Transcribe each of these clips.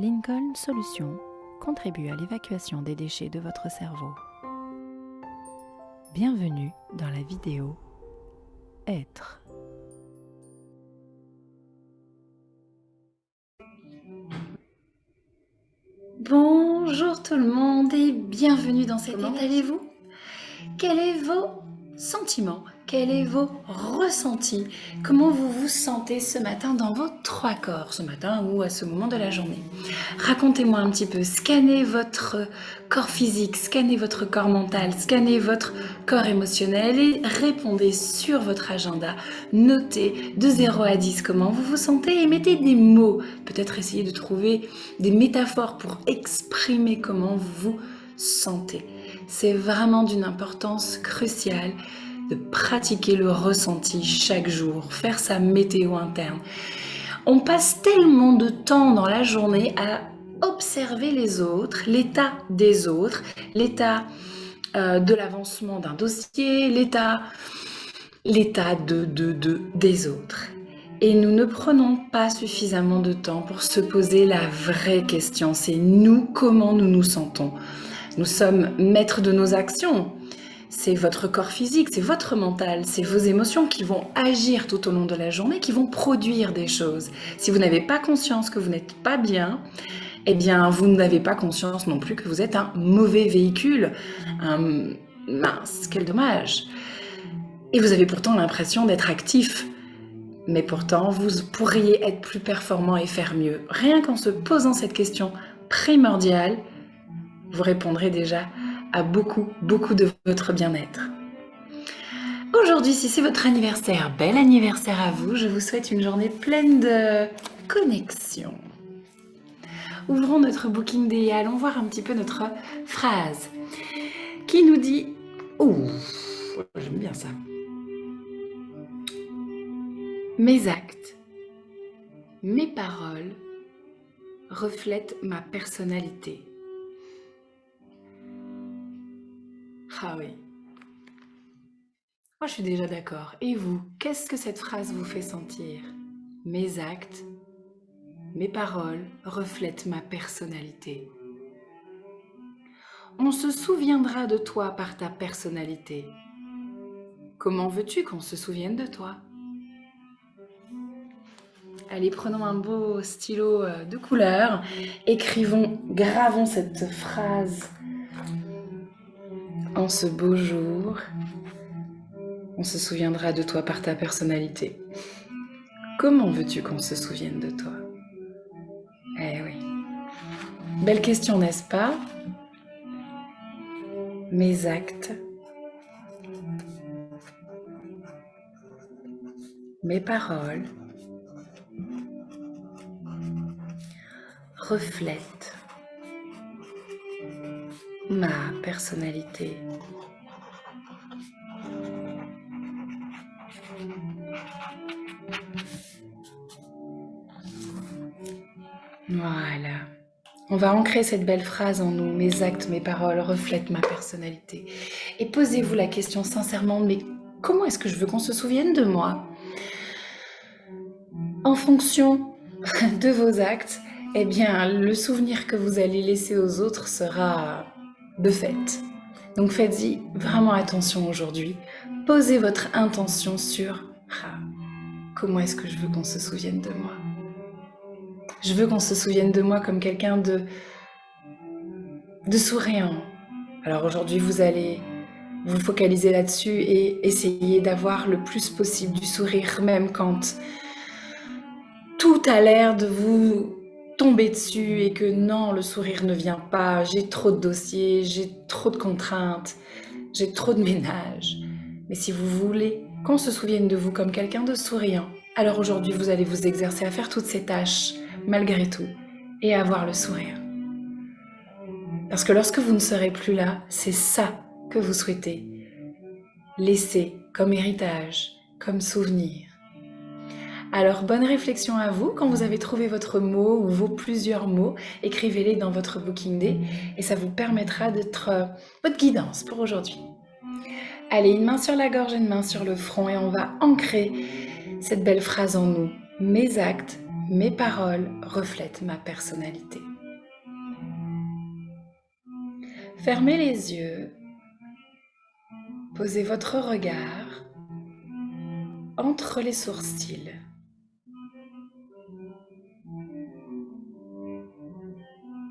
Lincoln Solutions contribue à l'évacuation des déchets de votre cerveau. Bienvenue dans la vidéo Être. Bonjour tout le monde et bienvenue dans cet Comment allez-vous? Quels sont vos sentiments? Quels sont vos ressentis? Comment vous vous sentez ce matin dans vos trois corps, ce matin ou à ce moment de la journée? Racontez-moi un petit peu, scannez votre corps physique, scannez votre corps mental, scannez votre corps émotionnel et répondez sur votre agenda. Notez de 0 à 10 comment vous vous sentez et mettez des mots. Peut-être essayez de trouver des métaphores pour exprimer comment vous vous sentez. C'est vraiment d'une importance cruciale de pratiquer le ressenti chaque jour, faire sa météo interne. On passe tellement de temps dans la journée à observer les autres, l'état des autres, l'état de l'avancement d'un dossier, l'état des autres. Et nous ne prenons pas suffisamment de temps pour se poser la vraie question. C'est nous, comment nous nous sentons. Nous sommes maîtres de nos actions. C'est votre corps physique, c'est votre mental, c'est vos émotions qui vont agir tout au long de la journée, qui vont produire des choses. Si vous n'avez pas conscience que vous n'êtes pas bien, eh bien, vous n'avez pas conscience non plus que vous êtes un mauvais véhicule. Mince, quel dommage. Et vous avez pourtant l'impression d'être actif. Mais pourtant, vous pourriez être plus performant et faire mieux. Rien qu'en se posant cette question primordiale, vous répondrez déjà à beaucoup de votre bien-être. Aujourd'hui, si c'est votre anniversaire, bel anniversaire à vous. Je vous souhaite une journée pleine de connexion. Ouvrons notre Booking Day et allons voir un petit peu notre phrase qui nous dit « Ouh, j'aime bien ça. Mes actes, mes paroles reflètent ma personnalité. » Ah oui. Moi, je suis déjà d'accord. Et vous, qu'est-ce que cette phrase vous fait sentir? Mes actes, mes paroles reflètent ma personnalité. On se souviendra de toi par ta personnalité. Comment veux-tu qu'on se souvienne de toi? Allez, prenons un beau stylo de couleur, gravons cette phrase en ce beau jour. On se souviendra de toi par ta personnalité. Comment veux-tu qu'on se souvienne de toi? Eh oui. Belle question, n'est-ce pas? Mes actes, mes paroles reflètent ma personnalité. Voilà. On va ancrer cette belle phrase en nous. Mes actes, mes paroles reflètent ma personnalité. Et posez-vous la question sincèrement, mais comment est-ce que je veux qu'on se souvienne de moi? En fonction de vos actes, eh bien, le souvenir que vous allez laisser aux autres sera de fait. Donc faites-y vraiment attention aujourd'hui. Posez votre intention sur comment est-ce que je veux qu'on se souvienne de moi? Je veux qu'on se souvienne de moi comme quelqu'un de souriant. Alors aujourd'hui, vous allez vous focaliser là-dessus et essayer d'avoir le plus possible du sourire, même quand tout a l'air de vous tomber dessus et que non, le sourire ne vient pas, j'ai trop de dossiers, j'ai trop de contraintes, j'ai trop de ménage. Mais si vous voulez qu'on se souvienne de vous comme quelqu'un de souriant, alors aujourd'hui, vous allez vous exercer à faire toutes ces tâches malgré tout et à avoir le sourire. Parce que lorsque vous ne serez plus là, c'est ça que vous souhaitez laisser comme héritage, comme souvenir. Alors, bonne réflexion à vous. Quand vous avez trouvé votre mot ou vos plusieurs mots, écrivez-les dans votre Booking Day et ça vous permettra d'être votre guidance pour aujourd'hui. Allez, une main sur la gorge et une main sur le front et on va ancrer cette belle phrase en nous. Mes actes, mes paroles reflètent ma personnalité. Fermez les yeux, posez votre regard entre les sourcils.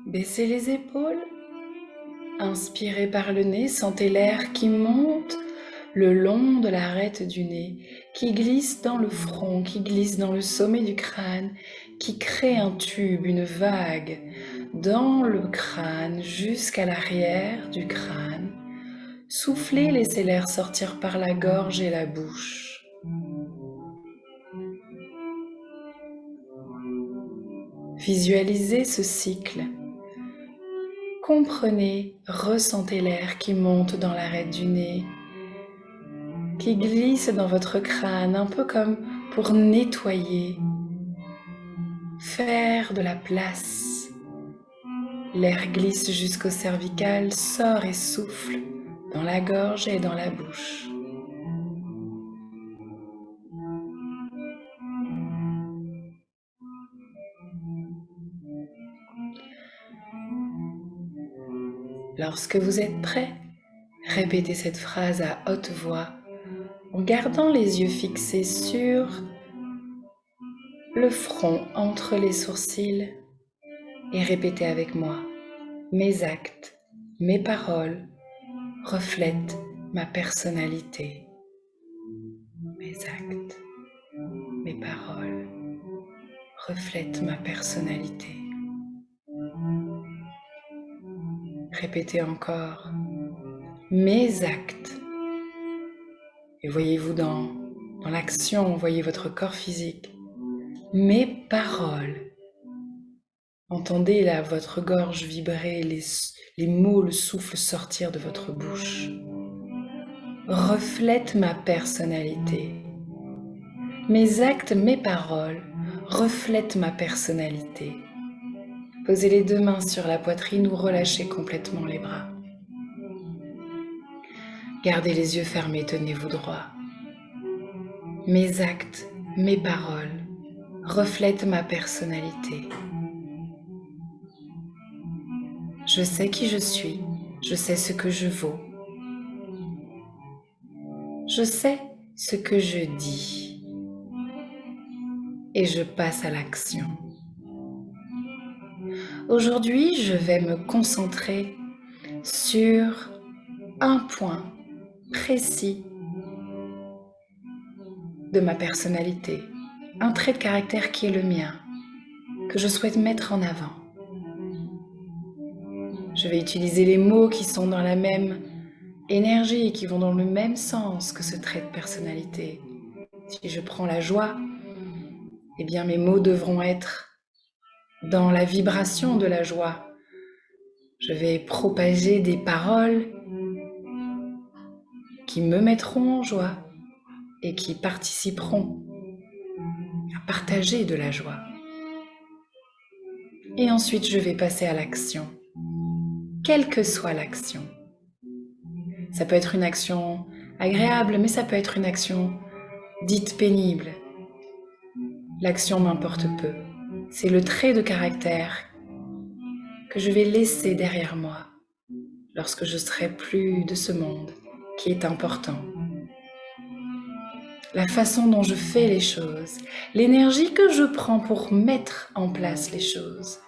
Baissez les épaules, inspirez par le nez, sentez l'air qui monte le long de l'arête du nez, qui glisse dans le front, qui glisse dans le sommet du crâne, qui crée un tube, une vague dans le crâne jusqu'à l'arrière du crâne. Soufflez, laissez l'air sortir par la gorge et la bouche. Visualisez ce cycle. Comprenez, ressentez l'air qui monte dans l'arête du nez, qui glisse dans votre crâne, un peu comme pour nettoyer, faire de la place. L'air glisse jusqu'au cervical, sort et souffle dans la gorge et dans la bouche. Lorsque vous êtes prêt, répétez cette phrase à haute voix en gardant les yeux fixés sur le front entre les sourcils et répétez avec moi. Mes actes, mes paroles reflètent ma personnalité. Mes actes, mes paroles reflètent ma personnalité. Répétez encore. Mes actes. Et voyez-vous dans l'action, voyez votre corps physique. Mes paroles. Entendez là votre gorge vibrer, les mots, le souffle sortir de votre bouche. Reflètent ma personnalité. Mes actes, mes paroles reflètent ma personnalité. Posez les deux mains sur la poitrine ou relâchez complètement les bras. Gardez les yeux fermés, tenez-vous droit. Mes actes, mes paroles reflètent ma personnalité. Je sais qui je suis, je sais ce que je vaux. Je sais ce que je dis et je passe à l'action. Aujourd'hui, je vais me concentrer sur un point précis de ma personnalité, un trait de caractère qui est le mien, que je souhaite mettre en avant. Je vais utiliser les mots qui sont dans la même énergie, qui vont dans le même sens que ce trait de personnalité. Si je prends la joie, eh bien mes mots devront être dans la vibration de la joie. Je vais propager des paroles qui me mettront en joie et qui participeront à partager de la joie. Et ensuite, je vais passer à l'action, quelle que soit l'action. Ça peut être une action agréable, mais ça peut être une action dite pénible. L'action m'importe peu. C'est le trait de caractère que je vais laisser derrière moi lorsque je serai plus de ce monde qui est important. La façon dont je fais les choses, l'énergie que je prends pour mettre en place les choses,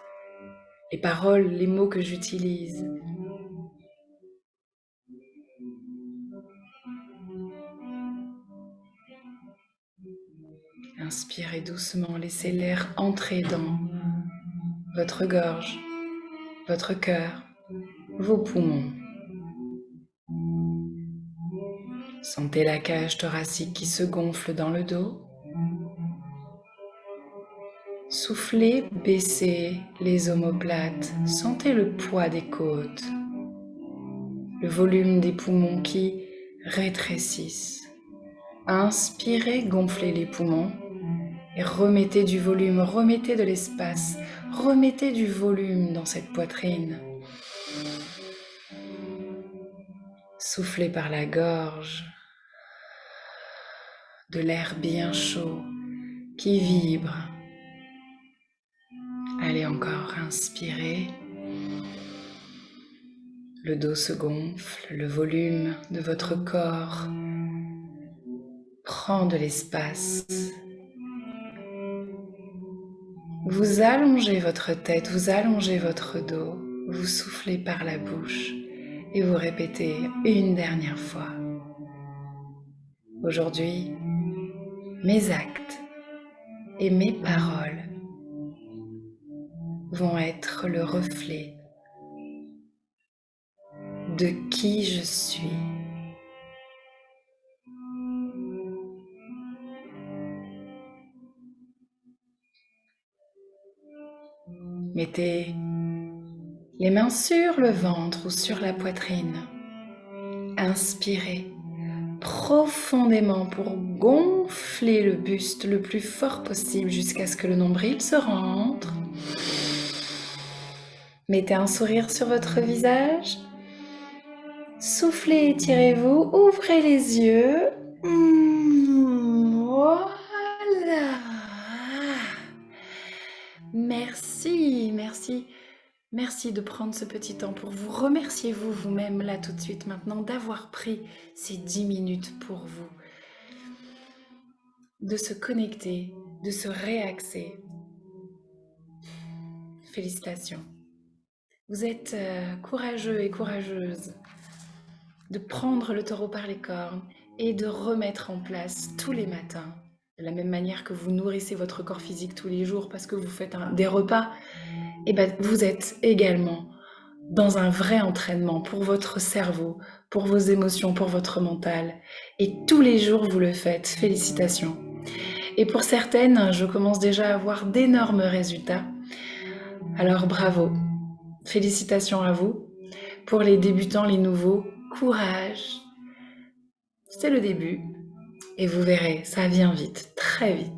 les paroles, les mots que j'utilise. Inspirez doucement, laissez l'air entrer dans votre gorge, votre cœur, vos poumons. Sentez la cage thoracique qui se gonfle dans le dos. Soufflez, baissez les omoplates. Sentez le poids des côtes, le volume des poumons qui rétrécissent. Inspirez, gonflez les poumons et remettez du volume, remettez de l'espace, remettez du volume dans cette poitrine. Soufflez par la gorge, de l'air bien chaud qui vibre. Allez encore, inspirez. Le dos se gonfle, le volume de votre corps prend de l'espace. Vous allongez votre tête, vous allongez votre dos, vous soufflez par la bouche et vous répétez une dernière fois. Aujourd'hui, mes actes et mes paroles vont être le reflet de qui je suis. Mettez les mains sur le ventre ou sur la poitrine. Inspirez profondément pour gonfler le buste le plus fort possible jusqu'à ce que le nombril se rentre. Mettez un sourire sur votre visage. Soufflez, étirez-vous, ouvrez les yeux. Voilà. Merci, merci. Merci de prendre ce petit temps pour vous. Remerciez-vous vous-même là tout de suite maintenant d'avoir pris ces 10 minutes pour vous. De se connecter, de se réaxer. Félicitations. Vous êtes courageux et courageuse de prendre le taureau par les cornes et de remettre en place tous les matins, de la même manière que vous nourrissez votre corps physique tous les jours parce que vous faites des repas, et vous êtes également dans un vrai entraînement pour votre cerveau, pour vos émotions, pour votre mental. Et tous les jours, vous le faites. Félicitations. Et pour certaines, je commence déjà à avoir d'énormes résultats. Alors bravo. Félicitations à vous. Pour les débutants, les nouveaux, courage. C'est le début. Et vous verrez, ça vient vite, très vite,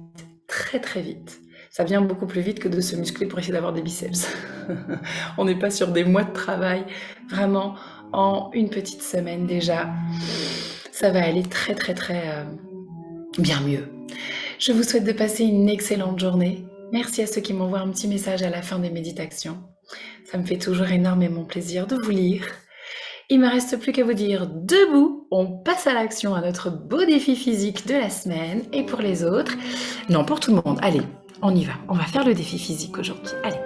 très très vite. Ça vient beaucoup plus vite que de se muscler pour essayer d'avoir des biceps. On n'est pas sur des mois de travail. Vraiment, en une petite semaine déjà, ça va aller très très très bien mieux. Je vous souhaite de passer une excellente journée. Merci à ceux qui m'envoient un petit message à la fin des méditations. Ça me fait toujours énormément plaisir de vous lire. Il ne me reste plus qu'à vous dire debout, on passe à l'action, à notre beau défi physique de la semaine. Et pour les autres, non, pour tout le monde, allez, on y va. On va faire le défi physique aujourd'hui. Allez.